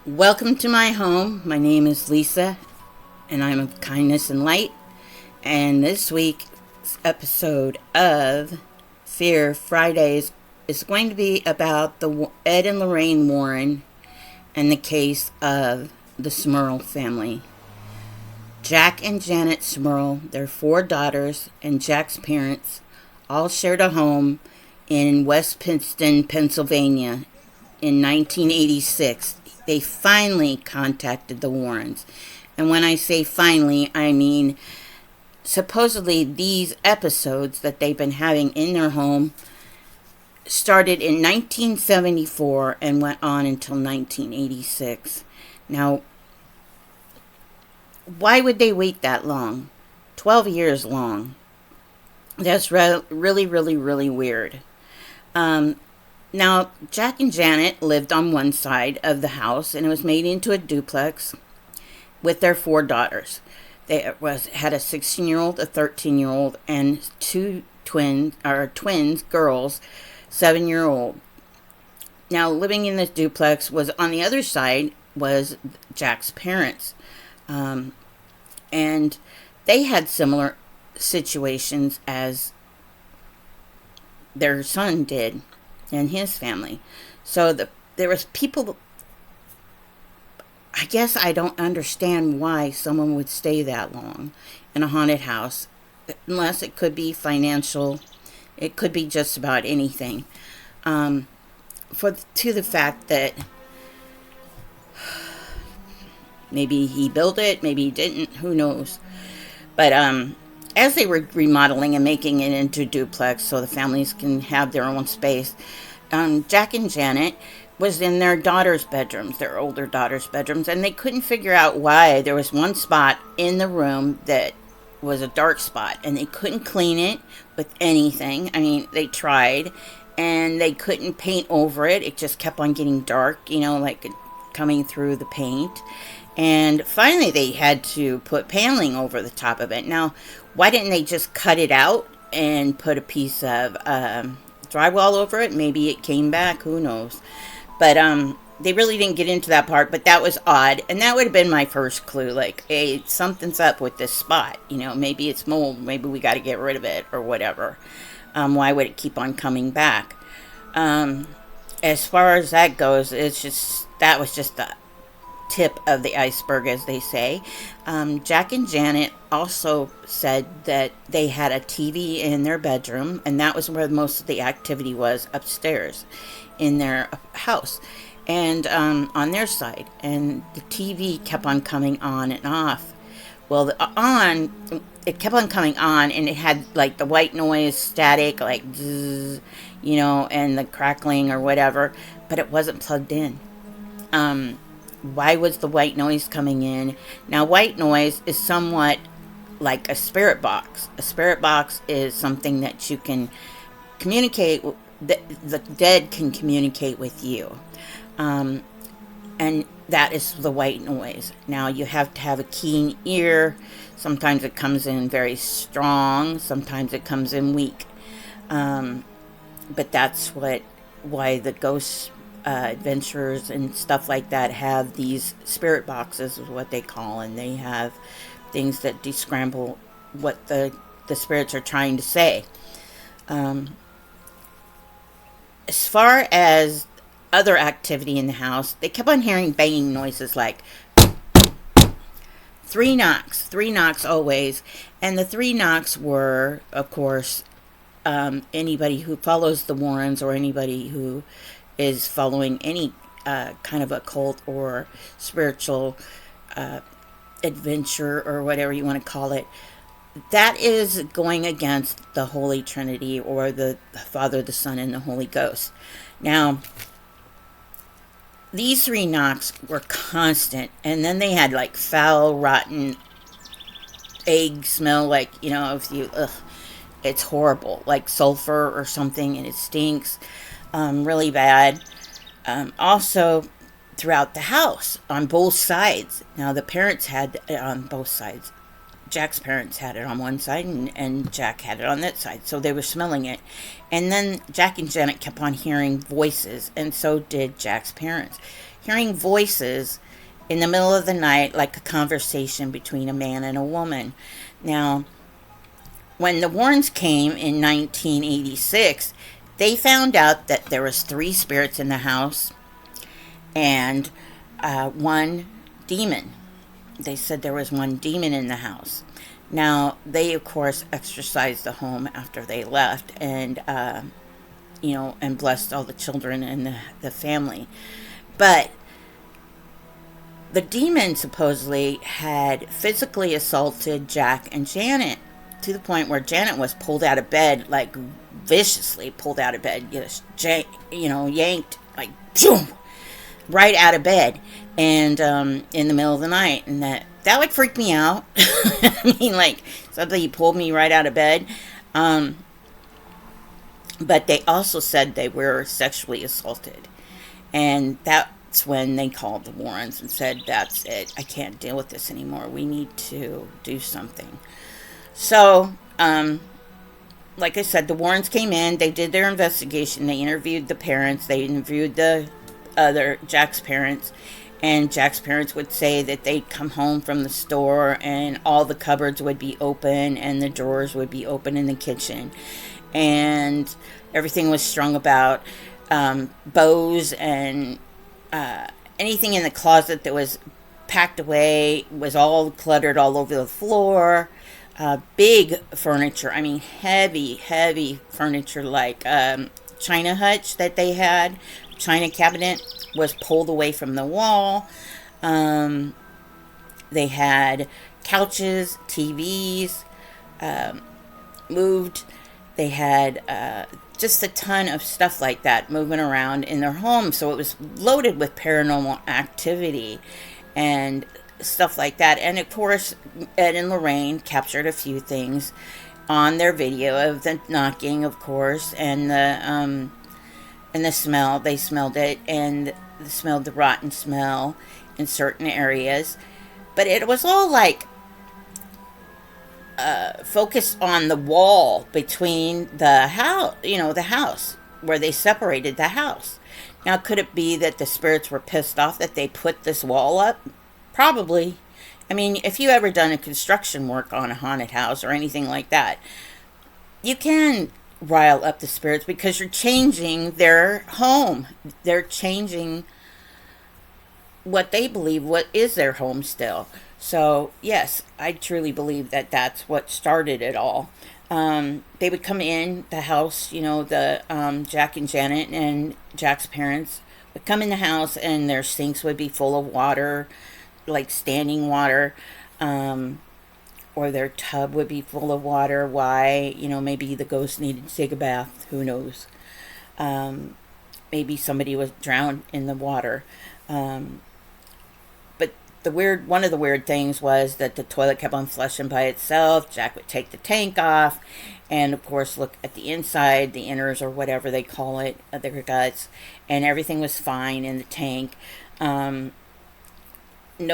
Welcome to my home. My name is Lisa, and I'm of kindness and light. And this week's episode of Fear Fridays is going to be about the Ed and Lorraine Warren and the case of the Smurl family. Jack and Janet Smurl, their 4 daughters, and Jack's parents all shared a home in West Pittston, Pennsylvania in 1986. They finally contacted the Warrens. And when I say finally, I mean supposedly these episodes that they've been having in their home started in 1974 and went on until 1986. Now, why would they wait that long? 12 years long. That's really weird. Now, Jack and Janet lived on one side of the house, and it was made into a duplex with their 4 daughters. They had a 16-year-old, a 13-year-old, and 2 twins, girls, 7-year-old. Now, living in this duplex was on the other side was Jack's parents, and they had similar situations as their son did and his family. So there was people. I guess I don't understand why someone would stay that long in a haunted house, unless it could be financial. It could be just about anything. To the fact that maybe he built it, maybe he didn't, who knows. But as they were remodeling and making it into duplex so the families can have their own space, Jack and Janet was in their daughters' bedrooms, their older daughters' bedrooms, and they couldn't figure out why there was one spot in the room that was a dark spot, and they couldn't clean it with anything. I mean, they tried, and they couldn't paint over it. It just kept on getting dark, like coming through the paint. And finally, they had to put paneling over the top of it. Now, why didn't they just cut it out and put a piece of drywall over it? Maybe it came back. Who knows? But they really didn't get into that part. But that was odd. And that would have been my first clue. Like, hey, something's up with this spot. Maybe it's mold. Maybe we got to get rid of it or whatever. Why would it keep on coming back? As far as that goes, that was just the tip of the iceberg, as they say. Jack and Janet also said that they had a TV in their bedroom, and that was where most of the activity was, upstairs in their house and on their side. And the TV kept on coming on and off. Well, it kept on coming on, and it had like the white noise, static, like zzz, and the crackling or whatever, but it wasn't plugged in. Why was the white noise coming in? Now, white noise is somewhat like a spirit box. A spirit box is something that you can communicate, the dead can communicate with you. And that is the white noise. Now, you have to have a keen ear. Sometimes it comes in very strong. Sometimes it comes in weak. But that's why the ghosts adventurers and stuff like that have these spirit boxes, is what they call, and they have things that descramble what the spirits are trying to say. As far as other activity in the house, they kept on hearing banging noises, like 3 knocks always. And the 3 knocks were, of course, anybody who follows the Warrens or anybody who is following any kind of occult or spiritual adventure or whatever you want to call it. That is going against the Holy Trinity, or the Father, the Son, and the Holy Ghost. Now, these 3 knocks were constant, and then they had like foul, rotten egg smell, like, it's horrible, like sulfur or something, and it stinks. Really bad. Also, throughout the house, on both sides. Now, the parents had it on both sides. Jack's parents had it on one side, and Jack had it on that side. So they were smelling it. And then Jack and Janet kept on hearing voices, and so did Jack's parents. hearing voices in the middle of the night, like a conversation between a man and a woman. Now, when the Warrens came in 1986, they found out that there was three spirits in the house and one demon. They said there was one demon in the house. Now, they, of course, exorcised the home after they left and, and blessed all the children and the family. But the demon supposedly had physically assaulted Jack and Janet to the point where Janet was pulled out of bed, like viciously pulled out of bed, yanked, like, boom, right out of bed, and in the middle of the night, and that would freak me out. I mean, like, somebody pulled me right out of bed. But they also said they were sexually assaulted, and that's when they called the Warrens and said, "That's it. I can't deal with this anymore. We need to do something." So, like I said, the Warrens came in. They did their investigation. They interviewed the parents. They interviewed the other Jack's parents, and Jack's parents would say that they'd come home from the store and all the cupboards would be open and the drawers would be open in the kitchen, and everything was strung about, bows and anything in the closet that was packed away was all cluttered all over the floor. Big furniture, I mean heavy furniture, like china hutch that they had, china cabinet was pulled away from the wall. They had couches, TVs moved. They had just a ton of stuff like that moving around in their home. So it was loaded with paranormal activity and stuff like that. And of course, Ed and Lorraine captured a few things on their video of the knocking, of course, and the smell. They smelled it, and they smelled the rotten smell in certain areas. But it was all like focused on the wall between the house where they separated the house. Now, could it be that the spirits were pissed off that they put this wall up? Probably. I mean, if you ever done a construction work on a haunted house or anything like that, you can rile up the spirits because you're changing their home. They're changing what they believe what is their home still. So, yes, I truly believe that that's what started it all. They would come in the house, the Jack and Janet and Jack's parents would come in the house and their sinks would be full of water, like standing water, or their tub would be full of water. Why? Maybe the ghost needed to take a bath. Who knows? Maybe somebody was drowned in the water. But one of the weird things was that the toilet kept on flushing by itself. Jack would take the tank off and, of course, look at the inside, the inners or whatever they call it, their guts, and everything was fine in the tank. No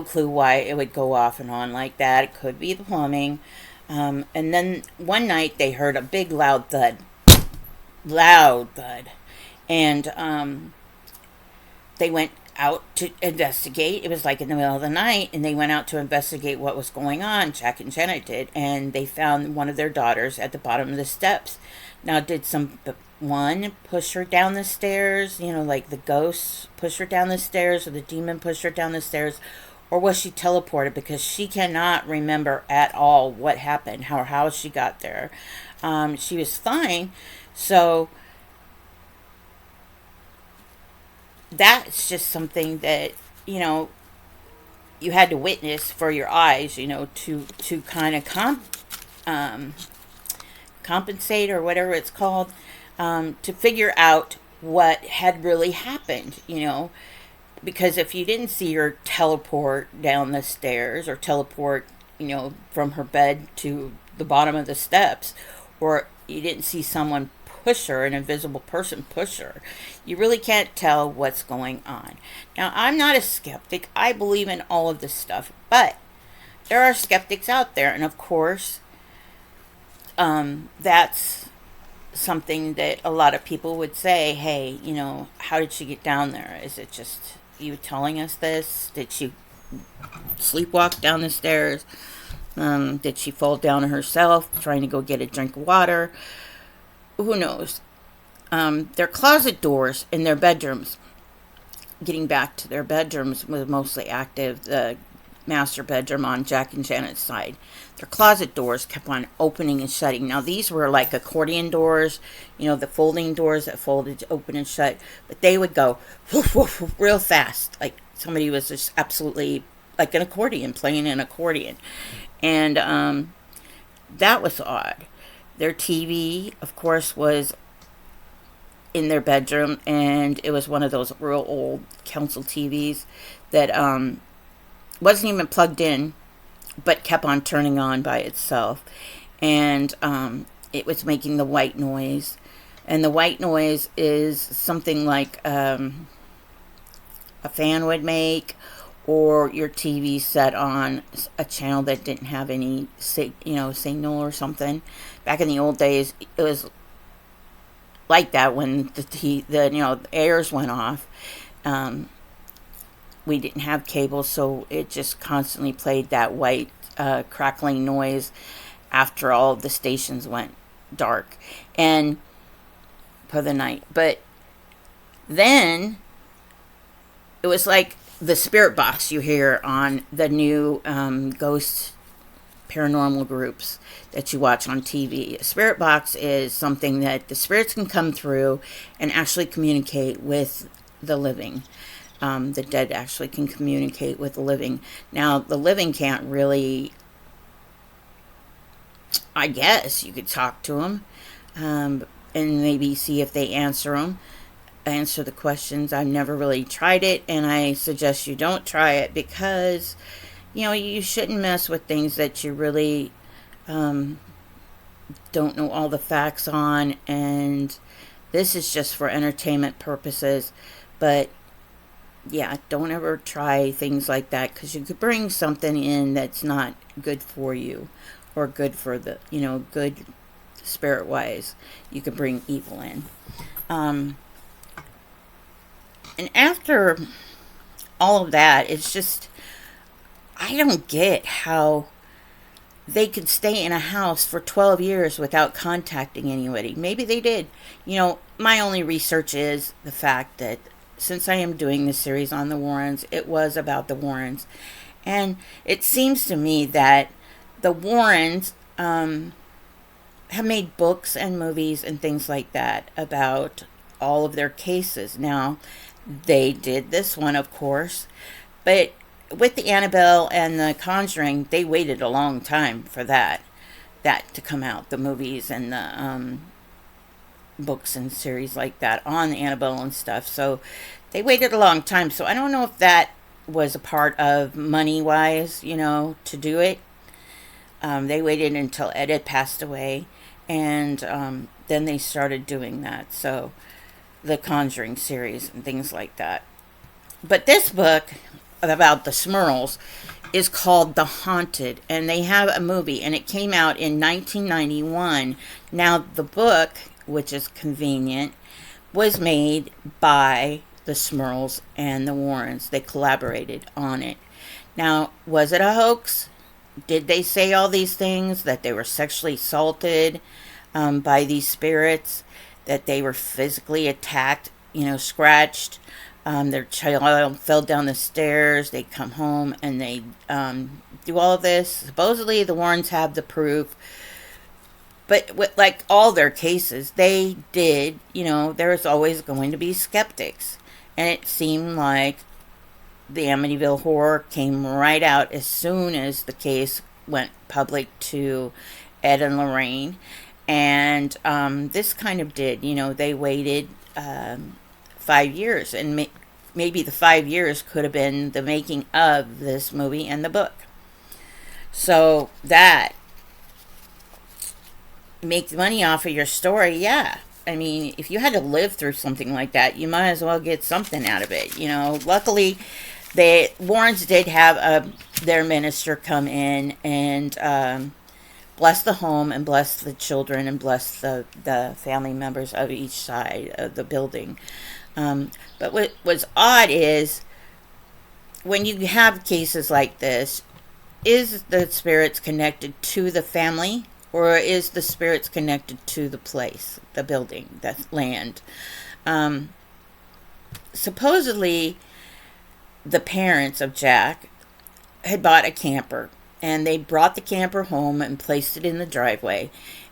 clue why it would go off and on like that. It could be the plumbing. And then one night they heard a big loud thud. And they went out to investigate. It was like in the middle of the night, and they went out to investigate what was going on. Jack and Janet did, and they found one of their daughters at the bottom of the steps. Now, did someone push her down the stairs? Like the ghost push her down the stairs, or the demon push her down the stairs, or was she teleported? Because she cannot remember at all what happened, how she got there. She was fine, so that's just something that you had to witness for your eyes, to kind of compensate or whatever it's called, to figure out what had really happened, because if you didn't see her teleport down the stairs or teleport, from her bed to the bottom of the steps, or you didn't see someone push her, an invisible person push her, you really can't tell what's going on. Now, I'm not a skeptic. I believe in all of this stuff, but there are skeptics out there, and of course, that's something that a lot of people would say, hey, how did she get down there? Is it just you telling us this? Did she sleepwalk down the stairs? Did she fall down herself trying to go get a drink of water? Who knows? Their closet doors in their bedrooms, getting back to their bedrooms, was mostly active. The master bedroom on Jack and Janet's side, their closet doors kept on opening and shutting. Now, these were like accordion doors, the folding doors that folded open and shut, but they would go woof, woof, woof, real fast, like somebody was just absolutely like an accordion, playing an accordion. And that was odd. Their TV, of course, was in their bedroom, and it was one of those real old council TVs that wasn't even plugged in, but kept on turning on by itself. And it was making the white noise. And the white noise is something like a fan would make, or your TV set on a channel that didn't have any, signal or something. Back in the old days, it was like that when the airs went off. We didn't have cable, so it just constantly played that white crackling noise after all of the stations went dark and for the night. But then it was like the spirit box you hear on the new ghost paranormal groups that you watch on TV. A spirit box is something that the spirits can come through and actually communicate with the living. The dead actually can communicate with the living. Now, the living can't really, I guess you could talk to them and maybe see if they answer the questions. I've never really tried it, and I suggest you don't try it because, you shouldn't mess with things that you really don't know all the facts on, and this is just for entertainment purposes. But yeah, don't ever try things like that, because you could bring something in that's not good for you, or good for the, good spirit wise. You could bring evil in. And after all of that, it's just, I don't get how they could stay in a house for 12 years without contacting anybody. Maybe they did. My only research is the fact that since I am doing this series on the Warrens, it was about the Warrens. And it seems to me that the Warrens have made books and movies and things like that about all of their cases. Now, they did this one, of course, but with the Annabelle and the Conjuring, they waited a long time for that to come out, the movies and the books and series like that on Annabelle and stuff. So they waited a long time. So I don't know if that was a part of money wise, to do it. They waited until Ed had passed away, and then they started doing that. So the Conjuring series and things like that. But this book about the Smurls is called The Haunted, and they have a movie, and it came out in 1991. Now, the book, which is convenient, was made by the Smurls and the Warrens. They collaborated on it. Now, was it a hoax? Did they say all these things, that they were sexually assaulted by these spirits, that they were physically attacked, scratched, their child fell down the stairs, they come home and they do all of this? Supposedly the Warrens have the proof, but with, like all their cases, they did, there was always going to be skeptics. And it seemed like the Amityville Horror came right out as soon as the case went public to Ed and Lorraine. And this kind of did, they waited 5 years, and maybe the 5 years could have been the making of this movie and the book. So that, make money off of your story, yeah. I mean, if you had to live through something like that, you might as well get something out of it. Luckily, the Warrens did have their minister come in and bless the home and bless the children and bless the family members of each side of the building. But what was odd is when you have cases like this, is the spirits connected to the family, or is the spirits connected to the place, the building, the land? Um, Supposedly, the parents of Jack had bought a camper, and they brought the camper home and placed it in the driveway,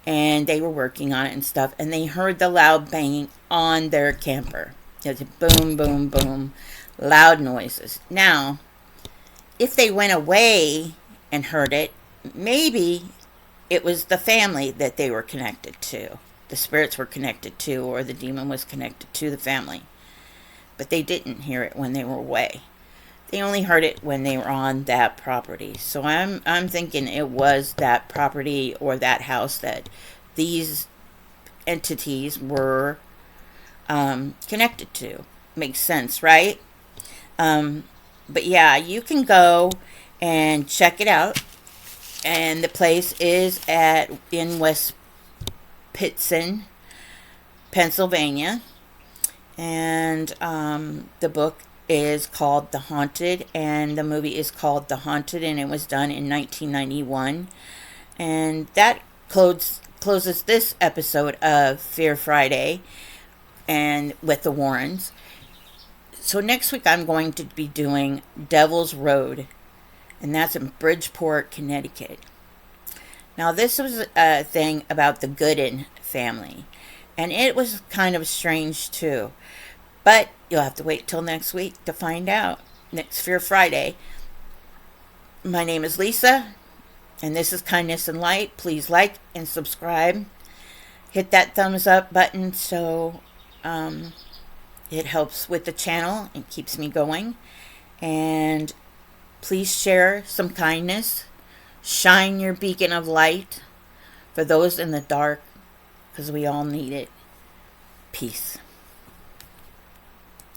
and they were working on it and stuff, and they heard the loud banging on their camper. It was a boom, boom, boom, loud noises. Now, if they went away and heard it, maybe it was the family that they were connected to. The spirits were connected to, or the demon was connected to the family. But they didn't hear it when they were away. They only heard it when they were on that property. So I'm thinking it was that property or that house that these entities were connected to. Makes sense, right? But yeah, you can go and check it out. And the place is in West Pittston, Pennsylvania. And the book is called The Haunted, and the movie is called The Haunted, and it was done in 1991. And that closes this episode of Fear Friday and with the Warrens. So next week I'm going to be doing Devil's Road, and that's in Bridgeport, Connecticut. Now this was a thing about the Gooden family, and it was kind of strange too. But you'll have to wait till next week to find out. Next Fear Friday. My name is Lisa, and this is Kindness and Light. Please like and subscribe. Hit that thumbs up button so it helps with the channel and keeps me going. And please share some kindness. Shine your beacon of light for those in the dark, because we all need it. Peace.